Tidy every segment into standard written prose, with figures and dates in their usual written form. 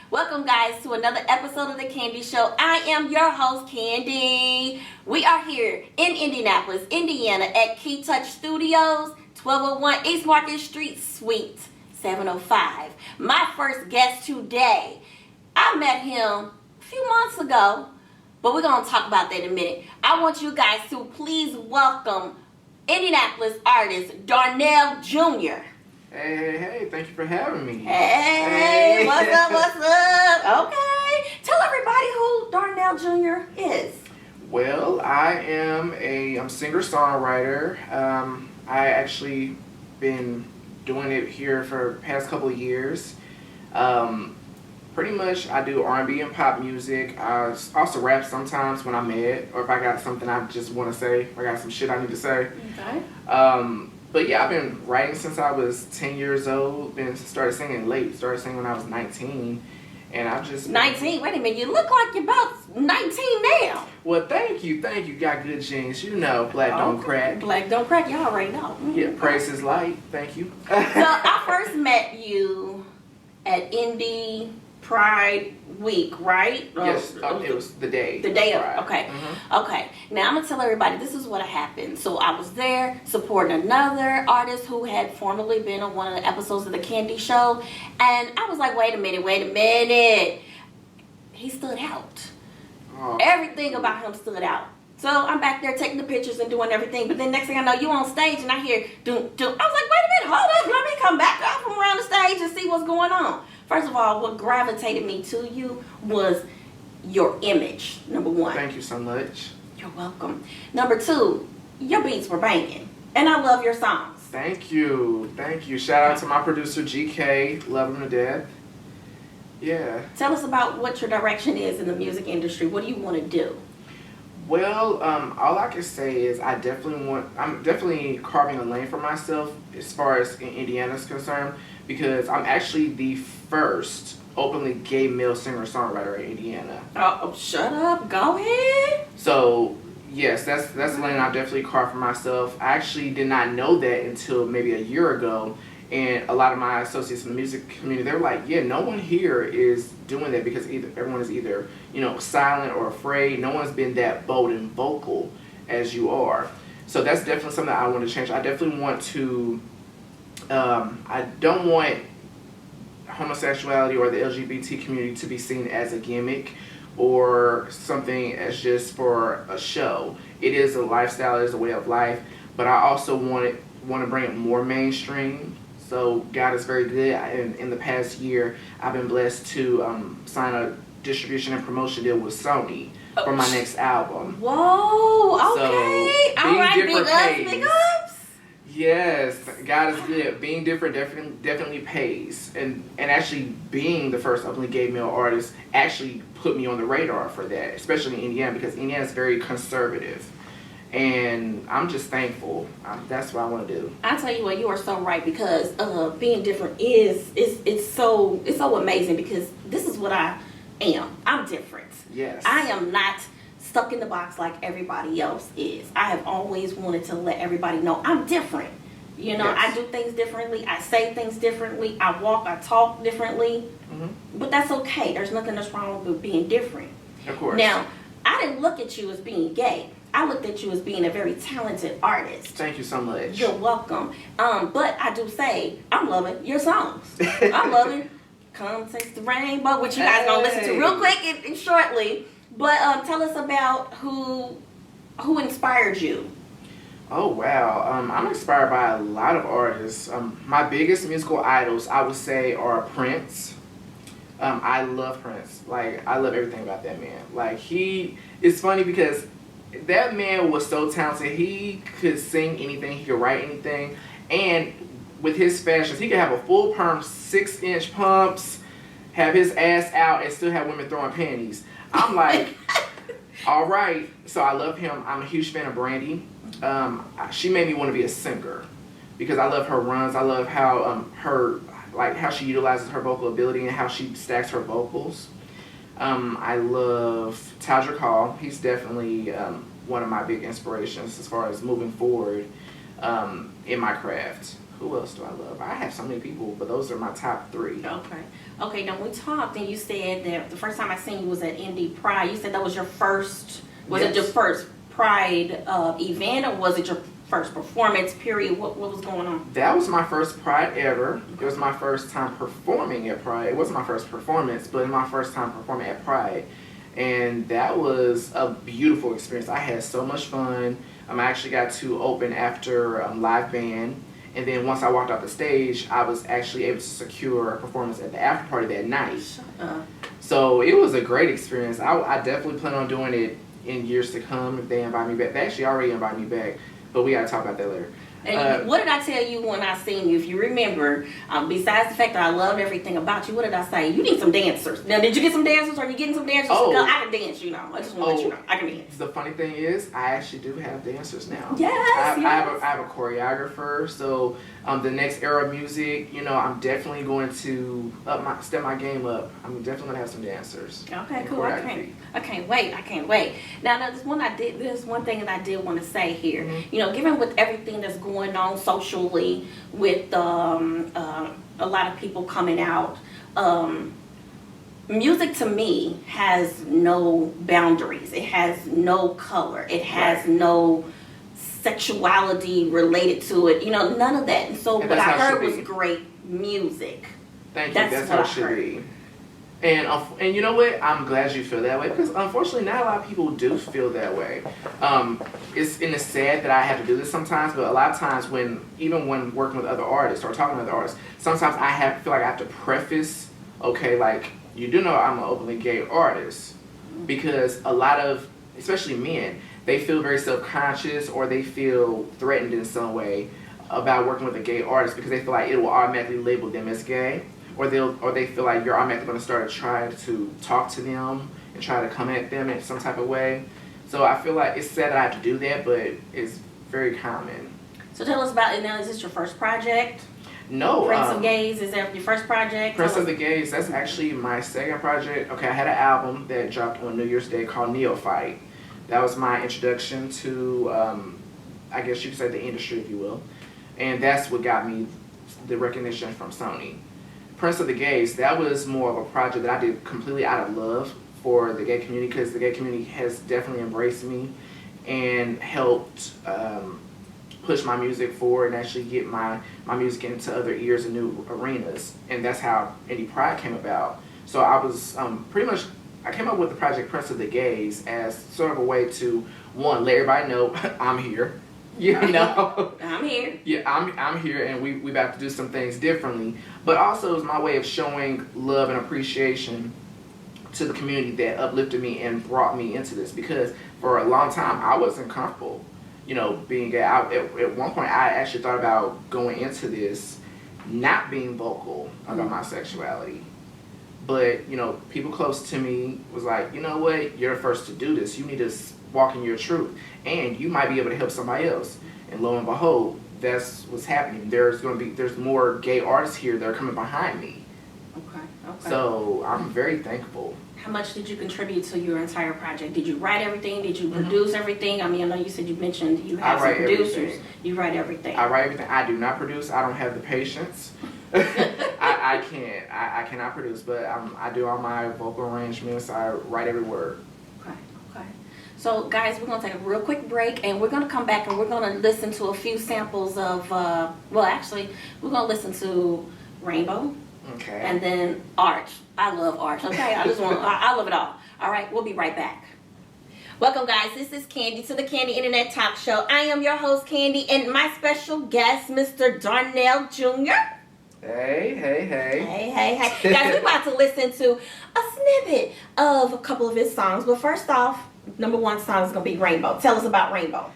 Welcome guys to another episode of The Candy Show. I am your host, Candy. We are here in Indianapolis, Indiana at Key Touch Studios, 1201 East Market Street, Suite 705. My first guest today, I met him a few months ago, but we're going to talk about that in a minute. I want you guys to please welcome Indianapolis artist Darnell Junior. Hey, thank you for having me. Hey, what's up? Okay. Tell everybody who Darnell Junior is. Well, I'm singer-songwriter. I actually been doing it here for the past couple of years. Pretty much I do R&B and pop music. I also rap sometimes when I'm mad, or if I got something I just want to say, or I got some shit I need to say. Okay. But yeah, I've been writing since I was 10 years old. Started singing late. Started singing when I was 19. And I've just... 19? Wait a minute. You look like you're about 19 now. Well, thank you. Got good genes. You know, black don't crack. Black don't crack. Y'all already know. Yeah, praise is light. Thank you. So I first met you at Indie Pride Week, right? Yes, it was the day. The day of, Pride. okay. Mm-hmm. Okay. Now I'm going to tell everybody this is what happened. So I was there supporting another artist who had formerly been on one of the episodes of The Candy Show. And I was like, wait a minute. He stood out. Oh. Everything about him stood out. So I'm back there taking the pictures and doing everything. But then next thing I know, you on stage and I hear, doom. I was like, wait a minute, hold up. Let me come back up from around the stage and see what's going on. First of all, what gravitated me to you was your image, number one. Thank you so much. You're welcome. Number two, your beats were banging. And I love your songs. Thank you. Shout out to my producer, GK. Love him to death. Yeah. Tell us about what your direction is in the music industry. What do you want to do? Well, all I can say is I'm definitely carving a lane for myself as far as Indiana is concerned, because I'm actually the first openly gay male singer-songwriter in Indiana. Oh, shut up. Go ahead. So, yes, that's the lane I've definitely carved for myself. I actually did not know that until maybe a year ago. And a lot of my associates in the music community, they were like, yeah, no one here is doing that, because everyone is either, silent or afraid. No one's been that bold and vocal as you are. So that's definitely something I want to change. I definitely want to, I don't want homosexuality or the LGBT community to be seen as a gimmick or something as just for a show. It is a lifestyle, it is a way of life, but I also want to bring it more mainstream. So God is very good. In the past year, I've been blessed to sign a distribution and promotion deal with Sony for my next album. Whoa, okay. So, all right, big ups. Yes, God is good. Being different definitely pays. And actually being the first openly gay male artist actually put me on the radar for that, especially in Indiana, because Indiana is very conservative. And I'm just thankful. That's what I want to do. I tell you what, you are so right, because being different it's so amazing, because this is what I am. I'm different. Yes. I am not stuck in the box like everybody else is. I have always wanted to let everybody know I'm different. Yes. I do things differently. I say things differently. I talk differently. Mm-hmm. But that's okay. There's nothing that's wrong with being different. Of course. Now, I didn't look at you as being gay. I looked at you as being a very talented artist. Thank you so much. You're welcome. But I do say, I'm loving your songs. I'm loving Come Taste the Rainbow, which you guys going to listen to real quick and shortly. But tell us about who inspired you. Oh, wow. I'm inspired by a lot of artists. My biggest musical idols, I would say, are Prince. I love Prince. I love everything about that man. It's funny because that man was so talented. He could sing anything, he could write anything, and with his fashions, he could have a full perm, 6-inch pumps, have his ass out, and still have women throwing panties. I'm like, all right. So I love him. I'm a huge fan of Brandy. She made me want to be a singer because I love her runs. I love how how she utilizes her vocal ability and how she stacks her vocals. I love Tadrick Hall. He's definitely one of my big inspirations as far as moving forward in my craft. Who else do I love? I have so many people, but those are my top 3. Okay, now we talked and you said that the first time I seen you was at Indie Pride. You said that was your first, was it your first Pride event, or was it your first performance, period? What was going on? That was my first Pride ever. It was my first time performing at Pride. It wasn't my first performance, but my first time performing at Pride. And that was a beautiful experience. I had so much fun. I actually got to open after live band. And then once I walked off the stage, I was actually able to secure a performance at the after party that night. So it was a great experience. I definitely plan on doing it in years to come if they invite me back. They actually already invited me back, but we got to talk about that later. And what did I tell you when I seen you? If you remember, besides the fact that I loved everything about you, what did I say? You need some dancers. Now, did you get some dancers? Are you getting some dancers? Oh. Because I can dance, you know. I just want to let you know. I can dance. The funny thing is, I actually do have dancers now. Yes, I have a choreographer. So the next era of music, you know, I'm definitely going to step my game up. I'm definitely going to have some dancers. Okay, cool. I can't wait. Now, there's one thing that I did want to say here. Mm-hmm. You know, given with everything that's going on socially with a lot of people coming out, music to me has no boundaries. It has no color. It has no sexuality related to it. You know, none of that. And so what I heard was great music. Thank you. That's how it should be. And you know what? I'm glad you feel that way, because unfortunately not a lot of people do feel that way. It's sad that I have to do this sometimes, but a lot of times even when working with other artists or talking with other artists, sometimes I feel like I have to preface, okay, like, you do know I'm an openly gay artist, because a lot of, especially men, they feel very self-conscious or they feel threatened in some way about working with a gay artist because they feel like it will automatically label them as gay. Or they feel like you're automatically going to start trying to talk to them and try to come at them in some type of way. So I feel like it's sad that I have to do that, but it's very common. So tell us about it now. Is this your first project? No. Prince of Gays, is that your first project? Prince of the Gays, that's actually my second project. Okay, I had an album that dropped on New Year's Day called Neophyte. That was my introduction to, I guess you could say, the industry, if you will. And that's what got me the recognition from Sony. Prince of the Gays, that was more of a project that I did completely out of love for the gay community, because the gay community has definitely embraced me and helped push my music forward and actually get my music into other ears and new arenas. And that's how Indie Pride came about. So I was I came up with the project Prince of the Gays as sort of a way to, one, let everybody know I'm here. You know, I'm here. Yeah, I'm here, and we about to do some things differently. But also, it's my way of showing love and appreciation to the community that uplifted me and brought me into this. Because for a long time, I wasn't comfortable, you know, being gay. At one point, I actually thought about going into this not being vocal about my sexuality. But, you know, people close to me was like, you know what, you're the first to do this. You need to walk in your truth, and you might be able to help somebody else. And lo and behold, that's what's happening. There's more gay artists here that are coming behind me. Okay. So I'm very thankful. How much did you contribute to your entire project? Did you write everything? Did you produce everything? I mean, I know you said you mentioned you have some producers. Everything. You write everything. I write everything. I do not produce. I don't have the patience. I can't. I cannot produce, but I do all my vocal arrangements. I write every word. Okay. So, guys, we're going to take a real quick break, and we're going to come back, and we're going to listen to a few samples of, we're going to listen to Rainbow. Okay. And then Arch. I love Arch, okay? I love it all. All right, we'll be right back. Welcome, guys. This is Candy to the Candy Internet Talk Show. I am your host, Candy, and my special guest, Mr. Darnell Junior. Hey. Guys, we're about to listen to a snippet of a couple of his songs. But first off, number one song is going to be Rainbow. Tell us about Rainbow.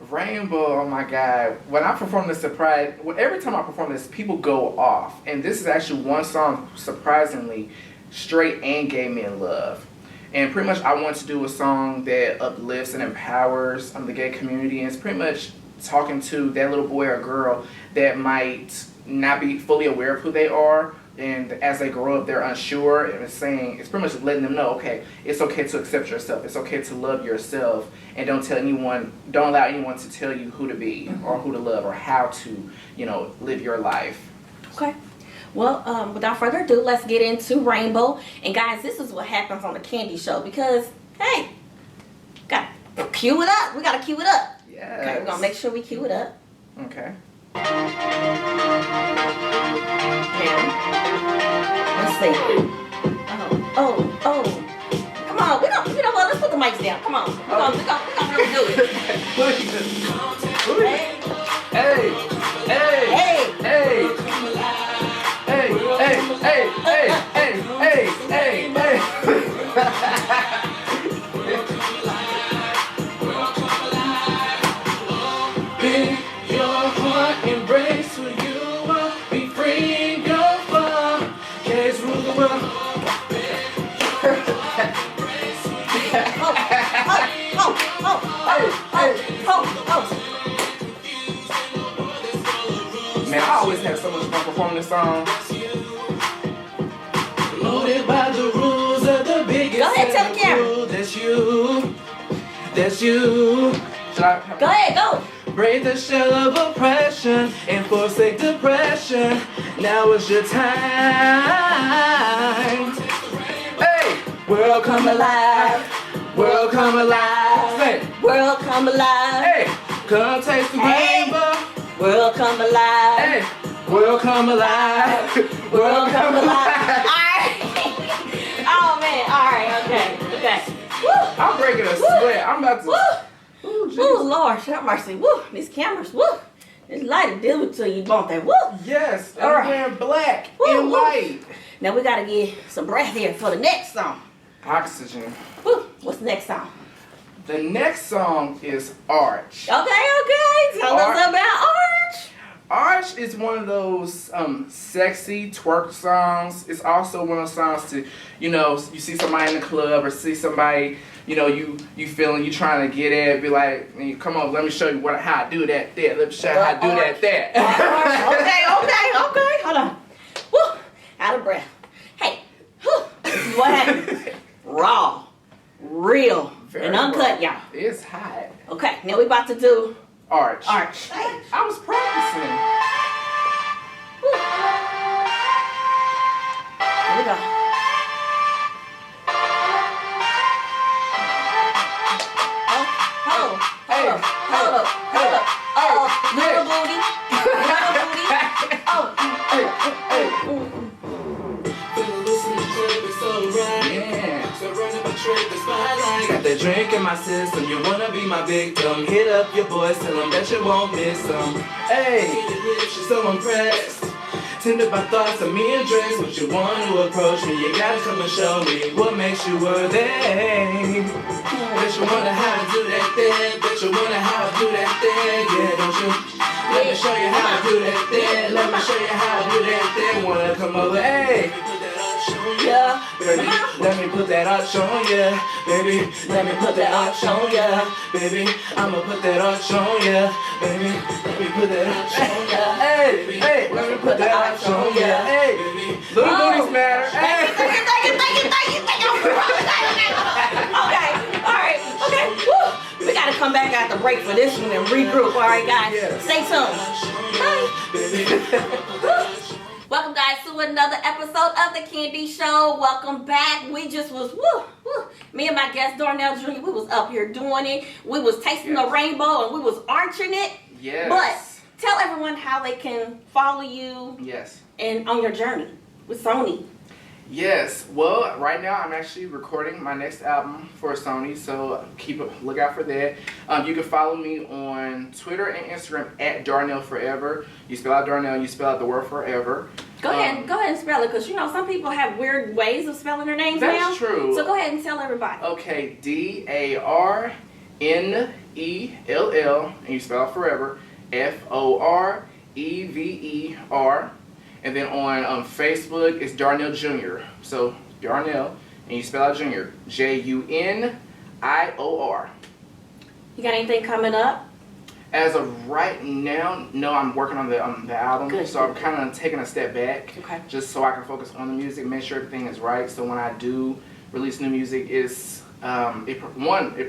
Rainbow, oh my God. When I perform this surprise, every time I perform this, people go off. And this is actually one song, surprisingly, straight and gay men love. And pretty much I want to do a song that uplifts and empowers the gay community. And it's pretty much talking to that little boy or girl that might not be fully aware of who they are, and as they grow up, they're unsure, and it's pretty much letting them know, okay, it's okay to accept yourself, it's okay to love yourself, and don't allow anyone to tell you who to be or who to love or how to, live your life. Okay. Well, without further ado, let's get into Rainbow. And guys, this is what happens on the Candy Show because, hey, got to cue it up. We got to cue it up. Yes. Okay, we're going to make sure we cue it up. Okay. Now, let's see. Oh. Come on, you know what? Let's put the mics down. Come on. We're gonna really do it. Hey. Your heart, embrace who you are, be free and go far. Case rule the world. Man, I always have so much fun performing this song. Loaded by the rules of the biggest. Go ahead, tell the camera. That's you. Should I? Go ahead, go. Break the shell of oppression and forsake depression. Now is your time. Hey, world come alive. World come alive. Hey, World come alive. hey, come taste the rainbow. World come alive. Hey, world come alive. World come alive. Alright. Oh man, alright, okay. Woo. I'm breaking a sweat. I'm about to. Woo. Ooh, Lord, have mercy. Woo, these cameras, woo. This light will deal with till you bump that. Woo. Yes, All right. I'm wearing black Woo, and woo. white. Now we gotta get some breath here for the next song. Oxygen. Woo. What's the next song? The next song is Arch. Okay. Tell us about Arch. Arch is one of those sexy twerk songs. It's also one of those songs to, you see somebody in the club or see somebody, you feeling you trying to get at, be like, come on, let me show you how I do that there. Let me show you how I do that there. Okay. Hold on. Woo. Out of breath. Hey. Whew. This is what happens. Raw. Real. Very and uncut, raw. y'all. It's hot. Okay. Now we about to do Arch. Arch. Hey, I was practicing. Woo. Here we go. Hold up. Little booty. Got that drink in my system, you wanna be my victim. Hit up your boys, tell them that you won't miss them. Hey, she's so impressed. Tended by thoughts of me and drinks. Would you want to approach me? You gotta come and show me what makes you worthy. Bet you wonder how to do that thing. Bet you wonder how to do that thing. Yeah, don't you? Let me show you how to do that thing. Let me show you how to do that thing. Wanna come over? Hey. Yeah, baby, let me put that arch on ya, baby. Let me put that arch on ya, baby. I'ma put that arch on ya, baby. Let me put that arch on ya, hey, let me put that arch on ya, hey. Little booties matter, hey. Thank you. Okay, alright, okay. Woo. We gotta come back after break for this one and regroup, alright guys? Yeah. Stay tuned. Bye. Welcome guys to another episode of the Candy Show. Welcome back. We just was me and my guest Darnell Junior. We was up here doing it. We was tasting the rainbow and we was arching it. Yes. But tell everyone how they can follow you. Yes. And on your journey with Sony. Yes. Well, right now I'm actually recording my next album for Sony, so keep a lookout for that. You can follow me on Twitter and Instagram at Darnell Forever. You spell out Darnell, you spell out the word forever. Go ahead and spell it, because some people have weird ways of spelling their names now. That's true. So go ahead and tell everybody. Okay, Darnell, and you spell out forever, Forever. And then on Facebook, it's Darnell Junior. So Darnell, and you spell out Junior, Junior. You got anything coming up? As of right now, no, I'm working on the album, Good. so I'm kind of taking a step back, Okay. just so I can focus on the music, make sure everything is right. So when I do release new music, it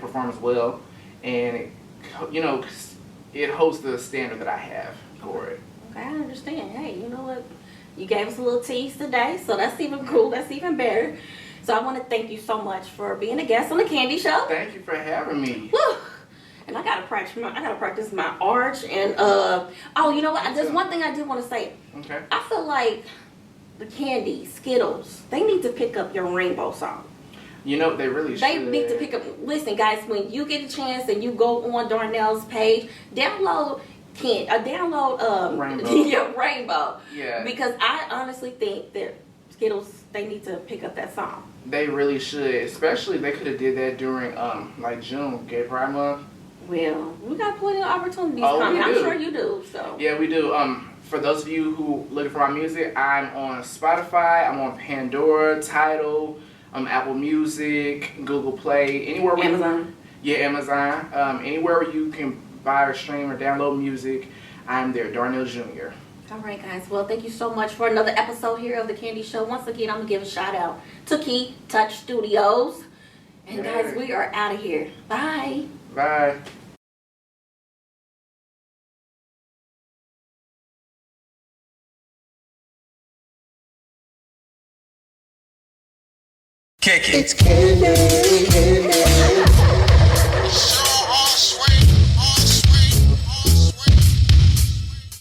performs well, and it holds the standard that I have for it. Okay, I understand. Hey, you know what? You gave us a little tease today, so that's even cool. That's even better. So I want to thank you so much for being a guest on the Candy Show. Thank you for having me. Woo! And I gotta practice my arch and you know what? There's one thing I did want to say. Okay. I feel like the Candy, Skittles, they need to pick up your Rainbow song. You know, they really should. They need to pick up. Listen, guys, when you get a chance and you go on Darnell's page, download Rainbow. your Rainbow. Yeah. Because I honestly think that Skittles, they need to pick up that song. They really should. Especially they could have did that during like June, Gay Pride Month. Well, we got plenty of opportunities Oh, coming. we I'm do. sure you do. So Yeah, we do. For those of you who looking for my music, I'm on Spotify, I'm on Pandora, Tidal, Apple Music, Google Play, anywhere where Amazon. Amazon. Anywhere where you can buy or stream or download music, I'm there, Darnell Junior. All right, guys. Well, thank you so much for another episode here of the Candy Show. Once again, I'm gonna give a shout out to Key Touch Studios. And guys, we are out of here. Bye. Bye. Kick it. It's candy, candy.